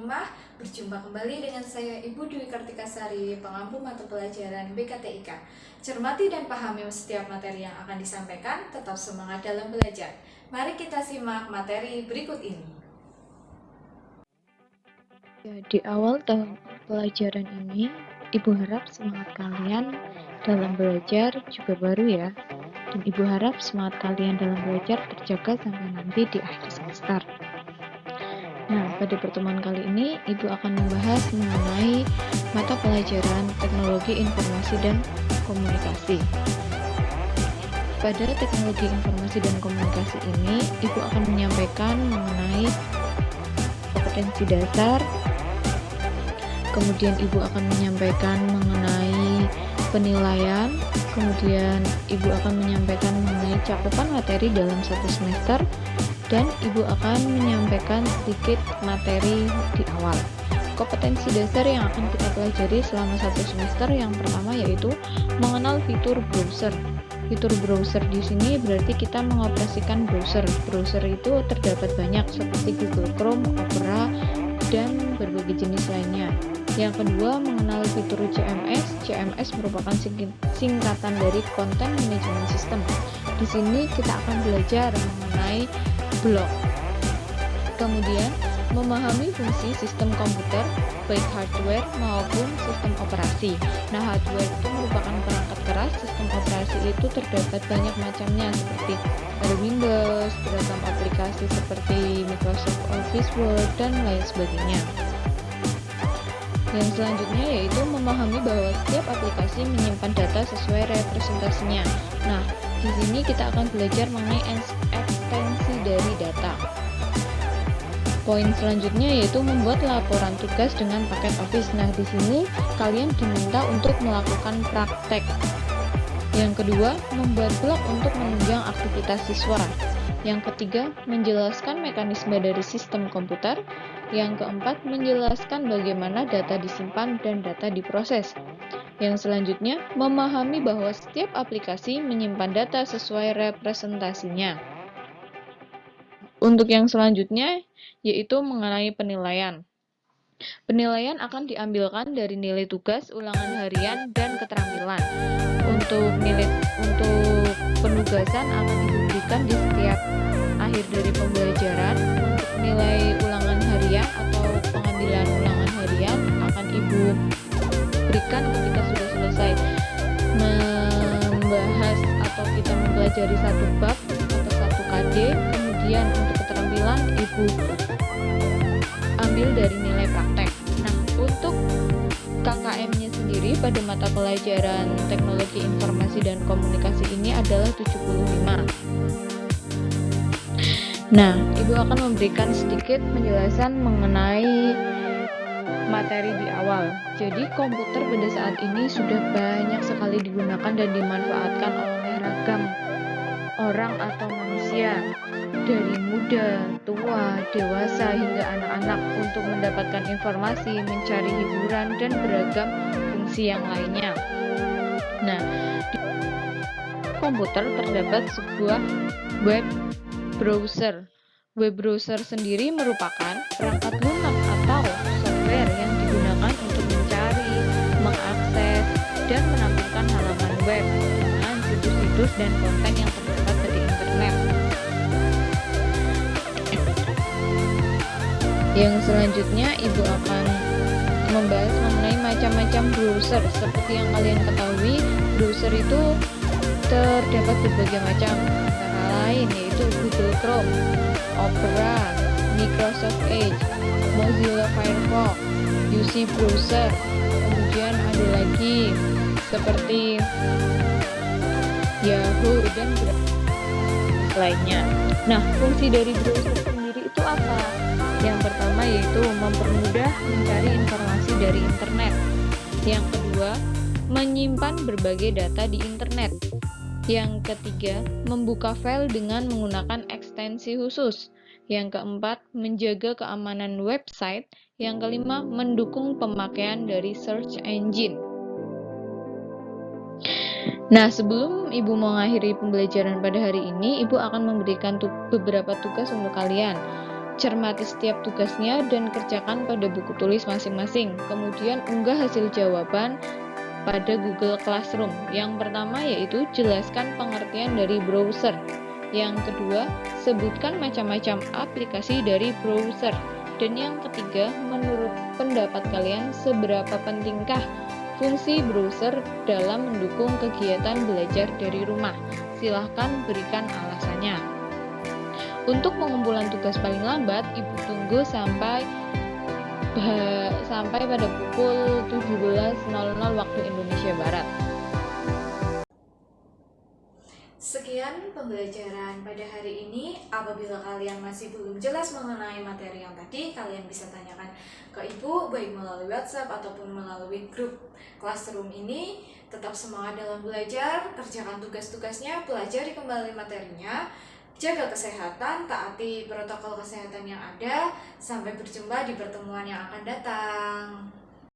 rumah. Berjumpa kembali dengan saya Ibu Dwi Kartikasari, pengampu mata pelajaran BKTIK. Cermati dan pahami setiap materi yang akan disampaikan, tetap semangat dalam belajar. Mari kita simak materi berikut ini. Ya, di awal tahun pelajaran ini, Ibu harap semangat kalian dalam belajar juga baru ya. Dan Ibu harap semangat kalian dalam belajar terjaga sampai nanti di akhir semester. Nah, pada pertemuan kali ini, Ibu akan membahas mengenai mata pelajaran Teknologi Informasi dan Komunikasi. Pada Teknologi Informasi dan Komunikasi ini, Ibu akan menyampaikan mengenai kompetensi dasar. Kemudian Ibu akan menyampaikan mengenai penilaian, kemudian Ibu akan menyampaikan mengenai cakupan materi dalam satu semester, dan Ibu akan menyampaikan sedikit materi di awal. Kompetensi dasar yang akan kita pelajari selama satu semester yang pertama yaitu mengenal fitur browser. Fitur browser di sini berarti kita mengoperasikan browser. Browser itu terdapat banyak seperti Google Chrome, Opera, dan berbagai jenis lainnya. Yang kedua, mengenal fitur CMS. CMS merupakan singkatan dari Content Management System. Di sini kita akan belajar mengenai blog. Kemudian, memahami fungsi sistem komputer, baik hardware maupun sistem operasi. Nah, hardware itu merupakan perangkat keras, sistem operasi itu terdapat banyak macamnya seperti ada Windows, beragam aplikasi seperti Microsoft Office Word, dan lain sebagainya. Yang selanjutnya yaitu memahami bahwa setiap aplikasi menyimpan data sesuai representasinya. Nah, di sini kita akan belajar mengenai ekstensi dari data. Poin selanjutnya yaitu membuat laporan tugas dengan paket Office. Nah, di sini kalian diminta untuk melakukan praktek. Yang kedua, membuat blog untuk menunjang aktivitas siswa. Yang ketiga, menjelaskan mekanisme dari sistem komputer. Yang keempat, menjelaskan bagaimana data disimpan dan data diproses. Yang selanjutnya, memahami bahwa setiap aplikasi menyimpan data sesuai representasinya. Untuk yang selanjutnya, yaitu mengenai penilaian. Penilaian akan diambilkan dari nilai tugas, ulangan harian, dan keterampilan. Untuk penugasan akan diberikan di setiap akhir dari pembelajaran. Untuk nilai ulangan harian atau pengambilan ulangan harian akan Ibu berikan ketika sudah selesai membahas atau kita mempelajari satu bab atau satu KD. Kemudian untuk keterampilan Ibu ambil dari nilai praktek. Nah, untuk KKM-nya sendiri pada mata pelajaran Teknologi Informasi dan Komunikasi ini adalah 75. Nah, Ibu akan memberikan sedikit penjelasan mengenai materi di awal. Jadi, komputer pada saat ini sudah banyak sekali digunakan dan dimanfaatkan oleh ragam orang atau manusia, dari muda, tua, dewasa, hingga anak-anak untuk mendapatkan informasi, mencari hiburan, dan beragam fungsi yang lainnya. Nah, di komputer terdapat sebuah web browser. Web browser sendiri merupakan perangkat lunak atau software yang digunakan untuk mencari, mengakses, dan menampilkan halaman web dengan situs-situs dan konten yang terdapat di internet. Yang selanjutnya, Ibu akan membahas mengenai macam-macam browser. Seperti yang kalian ketahui, browser itu terdapat berbagai macam, antara lain yaitu Google Chrome, Opera, Microsoft Edge, Mozilla Firefox, UC Browser, kemudian ada lagi seperti Yahoo, dan lainnya. Nah, fungsi dari browser sendiri itu apa? Yang pertama yaitu mempermudah mencari informasi dari internet. Yang kedua, menyimpan berbagai data di internet. Yang ketiga, membuka file dengan menggunakan ekstensi khusus. Yang keempat, menjaga keamanan website. Yang kelima, mendukung pemakaian dari search engine. Nah, sebelum Ibu mengakhiri pembelajaran pada hari ini, Ibu akan memberikan beberapa tugas untuk kalian. Cermati setiap tugasnya dan kerjakan pada buku tulis masing-masing. Kemudian unggah hasil jawaban pada Google Classroom. Yang pertama yaitu jelaskan pengertian dari browser. Yang kedua, sebutkan macam-macam aplikasi dari browser. Dan yang ketiga, menurut pendapat kalian seberapa pentingkah fungsi browser dalam mendukung kegiatan belajar dari rumah? Silahkan berikan alasannya. Untuk pengumpulan tugas paling lambat, Ibu tunggu sampai pada pukul 17.00 waktu Indonesia Barat. Sekian pembelajaran pada hari ini. Apabila kalian masih belum jelas mengenai materi yang tadi, kalian bisa tanyakan ke Ibu baik melalui WhatsApp ataupun melalui grup Classroom ini. Tetap semangat dalam belajar, kerjakan tugas-tugasnya, pelajari kembali materinya, jaga kesehatan, taati protokol kesehatan yang ada. Sampai berjumpa di pertemuan yang akan datang.